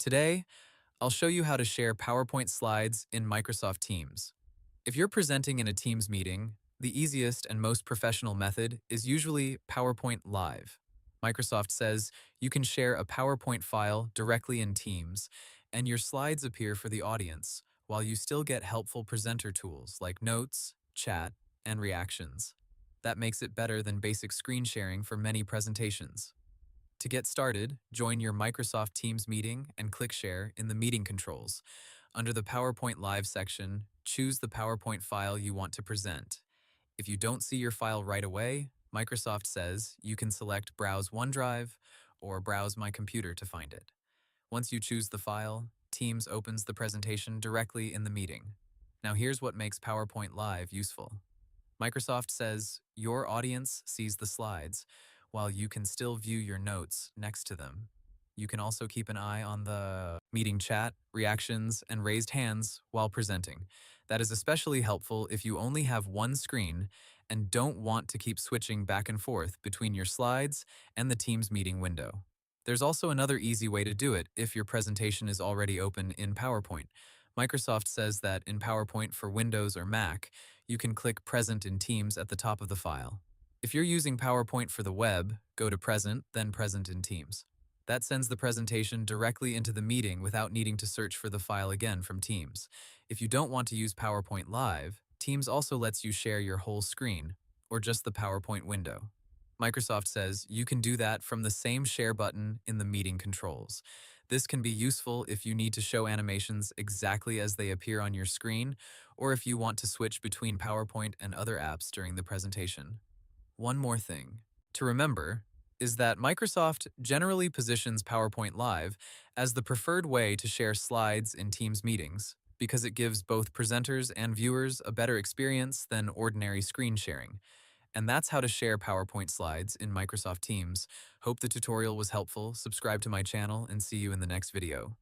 Today, I'll show you how to share PowerPoint slides in Microsoft Teams. If you're presenting in a Teams meeting, the easiest and most professional method is usually PowerPoint Live. Microsoft says you can share a PowerPoint file directly in Teams, and your slides appear for the audience, while you still get helpful presenter tools like notes, chat, and reactions. That makes it better than basic screen sharing for many presentations. To get started, join your Microsoft Teams meeting and click Share in the Meeting Controls. Under the PowerPoint Live section, choose the PowerPoint file you want to present. If you don't see your file right away, Microsoft says you can select Browse OneDrive or Browse My Computer to find it. Once you choose the file, Teams opens the presentation directly in the meeting. Now here's what makes PowerPoint Live useful. Microsoft says your audience sees the slides, while you can still view your notes next to them. You can also keep an eye on the meeting chat, reactions, and raised hands while presenting. That is especially helpful if you only have one screen and don't want to keep switching back and forth between your slides and the Teams meeting window. There's also another easy way to do it if your presentation is already open in PowerPoint. Microsoft says that in PowerPoint for Windows or Mac, you can click Present in Teams at the top of the file. If you're using PowerPoint for the web, go to Present, then Present in Teams. That sends the presentation directly into the meeting without needing to search for the file again from Teams. If you don't want to use PowerPoint Live, Teams also lets you share your whole screen, or just the PowerPoint window. Microsoft says you can do that from the same share button in the meeting controls. This can be useful if you need to show animations exactly as they appear on your screen, or if you want to switch between PowerPoint and other apps during the presentation. One more thing to remember is that Microsoft generally positions PowerPoint Live as the preferred way to share slides in Teams meetings because it gives both presenters and viewers a better experience than ordinary screen sharing. And that's how to share PowerPoint slides in Microsoft Teams. Hope the tutorial was helpful. Subscribe to my channel and see you in the next video.